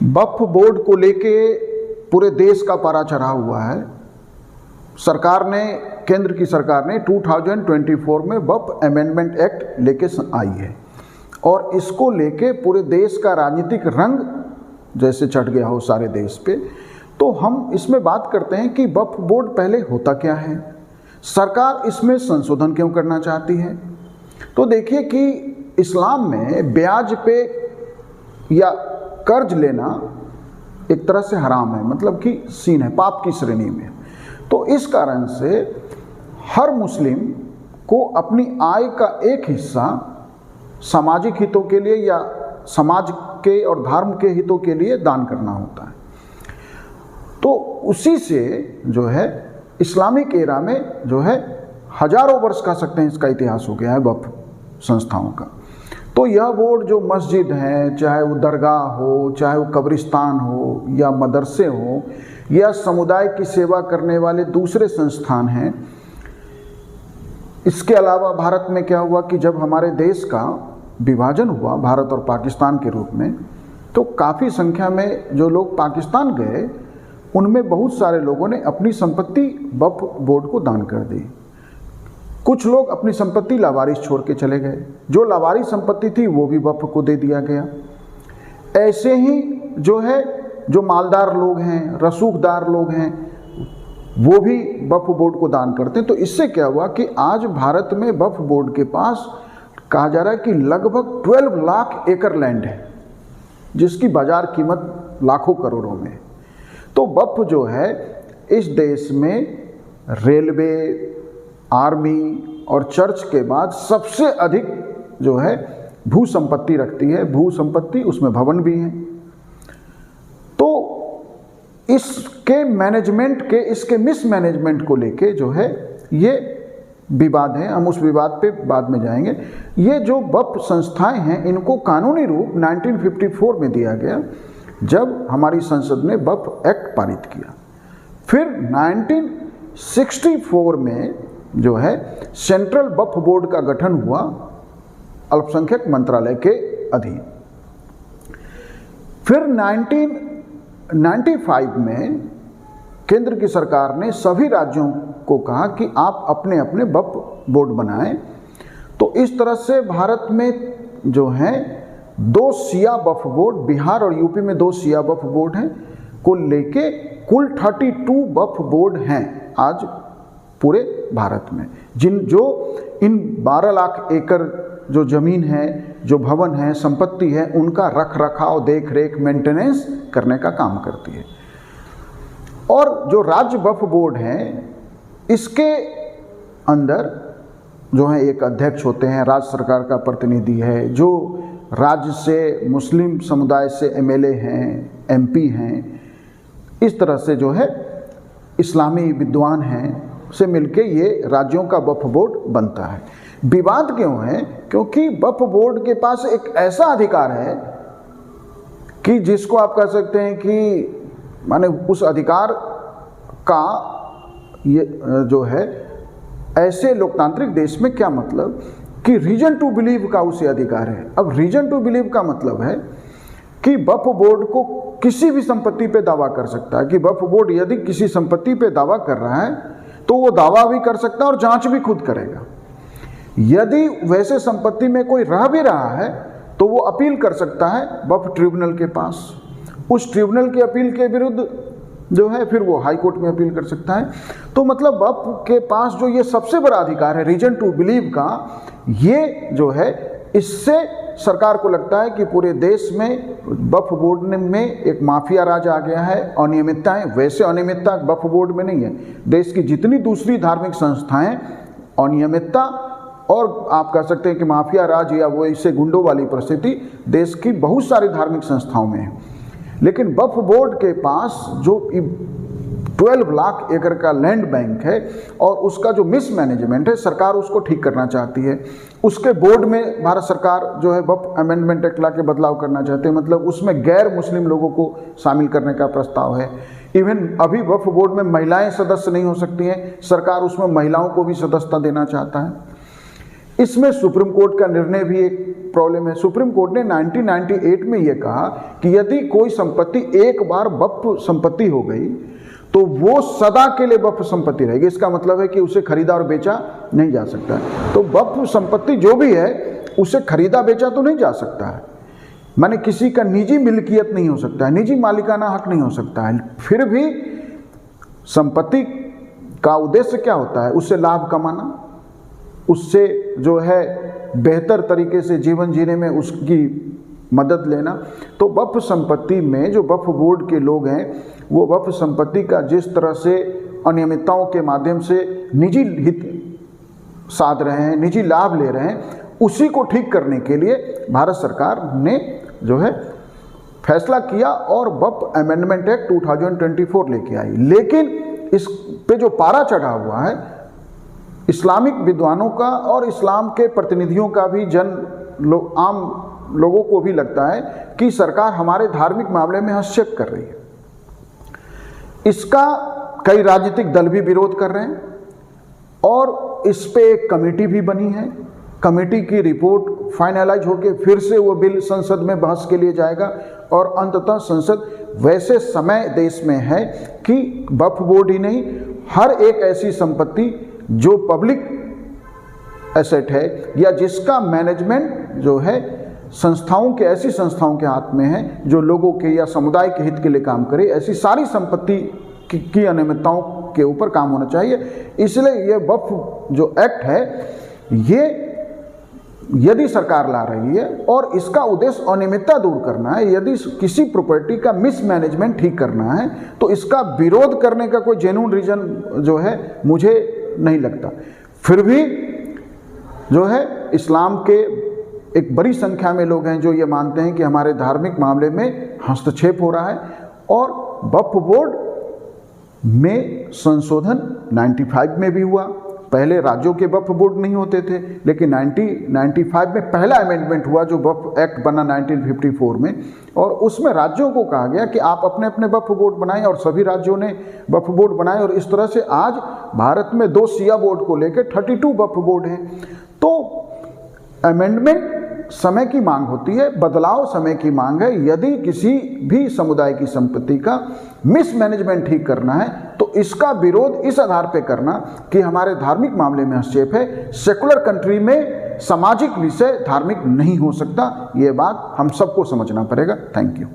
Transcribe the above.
वक्फ board को लेके पूरे देश का पारा चढ़ा हुआ है। सरकार ने, केंद्र की सरकार ने 2024 में वक्फ अमेंडमेंट एक्ट लेके आई है और इसको लेके पूरे देश का राजनीतिक रंग जैसे चढ़ गया हो सारे देश पे। तो हम इसमें बात करते हैं कि वक्फ बोर्ड पहले होता क्या है, सरकार इसमें संशोधन क्यों करना चाहती है। तो देखिए कि इस्लाम में ब्याज पे या कर्ज लेना एक तरह से हराम है, मतलब कि सीन है, पाप की श्रेणी में। तो इस कारण से हर मुस्लिम को अपनी आय का एक हिस्सा सामाजिक हितों के लिए या समाज के और धर्म के हितों के लिए दान करना होता है। तो उसी से जो है इस्लामिक एरा में जो है हजारों वर्ष कह सकते हैं इसका इतिहास हो गया है वक्फ संस्थाओं का। तो यह बोर्ड जो मस्जिद हैं, चाहे वो दरगाह हो, चाहे वो कब्रिस्तान हो या मदरसे हो या समुदाय की सेवा करने वाले दूसरे संस्थान हैं। इसके अलावा भारत में क्या हुआ कि जब हमारे देश का विभाजन हुआ भारत और पाकिस्तान के रूप में, तो काफ़ी संख्या में जो लोग पाकिस्तान गए उनमें बहुत सारे लोगों ने अपनी संपत्ति वक्फ बोर्ड को दान कर दी। कुछ लोग अपनी संपत्ति लावारिस छोड़ के चले गए, जो लावारिस संपत्ति थी वो भी वक्फ को दे दिया गया। ऐसे ही जो है जो मालदार लोग हैं, रसूखदार लोग हैं, वो भी वक्फ बोर्ड को दान करते हैं। तो इससे क्या हुआ कि आज भारत में वक्फ बोर्ड के पास कहा जा रहा है कि लगभग 12 लाख एकड़ लैंड है, जिसकी बाजार कीमत लाखों करोड़ों में है। तो वक्फ जो है इस देश में रेलवे, आर्मी और चर्च के बाद सबसे अधिक जो है भू संपत्ति रखती है। भू संपत्ति, उसमें भवन भी हैं। तो इसके मैनेजमेंट के, इसके मिसमैनेजमेंट को लेके जो है ये विवाद है। हम उस विवाद पे बाद में जाएंगे। ये जो वक्फ संस्थाएं हैं इनको कानूनी रूप 1954 में दिया गया, जब हमारी संसद ने वक्फ एक्ट पारित किया। फिर 1964 में जो है सेंट्रल वक्फ बोर्ड का गठन हुआ अल्पसंख्यक मंत्रालय के अधीन। फिर 1995 में केंद्र की सरकार ने सभी राज्यों को कहा कि आप अपने अपने वक्फ बोर्ड बनाएं। तो इस तरह से भारत में जो है 2 शिया वक्फ बोर्ड, बिहार और यूपी में 2 शिया वक्फ बोर्ड हैं, को लेके कुल 32 वक्फ बोर्ड हैं आज पूरे भारत में, जो इन 12 लाख एकड़ जो ज़मीन है, जो भवन है, संपत्ति है, उनका रख रखाव, देख रेख, मेंटेनेंस करने का काम करती है। और जो राज्य वक्फ बोर्ड हैं इसके अंदर जो है एक अध्यक्ष होते हैं, राज्य सरकार का प्रतिनिधि है, जो राज्य से मुस्लिम समुदाय से एमएलए हैं, एमपी हैं, इस तरह से जो है इस्लामी विद्वान हैं से मिलके ये राज्यों का वक्फ बोर्ड बनता है। विवाद क्यों है? क्योंकि वक्फ बोर्ड के पास एक ऐसा अधिकार है कि जिसको आप कह सकते हैं कि माने उस अधिकार का ये जो है ऐसे लोकतांत्रिक देश में क्या मतलब कि रीजन टू बिलीव का उसे अधिकार है। अब रीजन टू बिलीव का मतलब है कि वक्फ बोर्ड को किसी भी संपत्ति पे दावा कर सकता है कि वक्फ बोर्ड यदि किसी संपत्ति पे दावा कर रहा है तो वो दावा भी कर सकता है और जांच भी खुद करेगा। यदि वैसे संपत्ति में कोई रह भी रहा है तो वो अपील कर सकता है वक्फ ट्रिब्यूनल के पास। उस ट्रिब्यूनल की अपील के विरुद्ध जो है फिर वो हाई कोर्ट में अपील कर सकता है। तो मतलब वक्फ के पास जो ये सबसे बड़ा अधिकार है रीजन टू बिलीव का, ये जो है इससे सरकार को लगता है कि पूरे देश में वक्फ बोर्ड में एक माफिया राज आ गया है, अनियमितताएं। वैसे अनियमितता वक्फ बोर्ड में नहीं है, देश की जितनी दूसरी धार्मिक संस्थाएं अनियमितता और आप कह सकते हैं कि माफिया राज या वो इससे गुंडों वाली परिस्थिति देश की बहुत सारी धार्मिक संस्थाओं में है। लेकिन वक्फ बोर्ड के पास जो 12 लाख एकड़ का लैंड बैंक है और उसका जो मिसमैनेजमेंट है, सरकार उसको ठीक करना चाहती है। उसके बोर्ड में भारत सरकार जो है वक्फ अमेंडमेंट एक्ट ला के बदलाव करना चाहते हैं, मतलब उसमें गैर मुस्लिम लोगों को शामिल करने का प्रस्ताव है। इवन अभी वक्फ बोर्ड में महिलाएं सदस्य नहीं हो सकती हैं, सरकार उसमें महिलाओं को भी सदस्यता देना चाहता है। इसमें सुप्रीम कोर्ट का निर्णय भी एक प्रॉब्लम है। सुप्रीम कोर्ट ने 1998 में यह कहा कि यदि कोई संपत्ति एक बार वक्फ संपत्ति हो गई तो वो सदा के लिए वक्फ संपत्ति रहेगी। इसका मतलब है कि उसे खरीदा और बेचा नहीं जा सकता है। तो वक्फ संपत्ति जो भी है उसे खरीदा बेचा तो नहीं जा सकता है, माने किसी का निजी मिल्कियत नहीं हो सकता है, निजी मालिकाना हक नहीं हो सकता है। फिर भी संपत्ति का उद्देश्य क्या होता है? उससे लाभ कमाना, उससे जो है बेहतर तरीके से जीवन जीने में उसकी मदद लेना। तो वक्फ संपत्ति में जो वक्फ बोर्ड के लोग हैं वो वक्फ संपत्ति का जिस तरह से अनियमितताओं के माध्यम से निजी हित साध रहे हैं, निजी लाभ ले रहे हैं, उसी को ठीक करने के लिए भारत सरकार ने जो है फैसला किया और वक्फ अमेंडमेंट एक्ट 2024 लेके आई। लेकिन इस पे जो पारा चढ़ा हुआ है इस्लामिक विद्वानों का और इस्लाम के प्रतिनिधियों का भी आम लोगों को भी लगता है कि सरकार हमारे धार्मिक मामले में हस्तक्षेप कर रही है। इसका कई राजनीतिक दल भी विरोध कर रहे हैं और इस पे एक कमेटी भी बनी है। कमेटी की रिपोर्ट फाइनलाइज होकर फिर से वो बिल संसद में बहस के लिए जाएगा और अंततः संसद, वैसे समय देश में है कि वक्फ बोर्ड ही नहीं, हर एक ऐसी संपत्ति जो पब्लिक एसेट है या जिसका मैनेजमेंट जो है संस्थाओं के, ऐसी संस्थाओं के हाथ में है जो लोगों के या समुदाय के हित के लिए काम करे, ऐसी सारी संपत्ति की अनियमितताओं के ऊपर काम होना चाहिए। इसलिए ये वक्फ जो एक्ट है ये यदि सरकार ला रही है और इसका उद्देश्य अनियमितता दूर करना है, यदि किसी प्रॉपर्टी का मिसमैनेजमेंट ठीक करना है, तो इसका विरोध करने का कोई जेन्युइन रीजन जो है मुझे नहीं लगता। फिर भी जो है इस्लाम के एक बड़ी संख्या में लोग हैं जो ये मानते हैं कि हमारे धार्मिक मामले में हस्तक्षेप हो रहा है और वक्फ बोर्ड में संशोधन 95 में भी हुआ। पहले राज्यों के वक्फ बोर्ड नहीं होते थे, लेकिन 1995 में पहला अमेंडमेंट हुआ जो वक्फ एक्ट बना 1954 में, और उसमें राज्यों को कहा गया कि आप अपने अपने वक्फ बोर्ड बनाएं और सभी राज्यों ने वक्फ बोर्ड बनाए और इस तरह से आज भारत में 2 शिया बोर्ड को लेकर 32 वक्फ बोर्ड हैं। तो अमेंडमेंट समय की मांग होती है, बदलाव समय की मांग है। यदि किसी भी समुदाय की संपत्ति का मिसमैनेजमेंट ठीक करना है तो इसका विरोध इस आधार पे करना कि हमारे धार्मिक मामले में हस्तक्षेप है। सेकुलर कंट्री में सामाजिक विषय धार्मिक नहीं हो सकता, ये बात हम सबको समझना पड़ेगा। Thank you.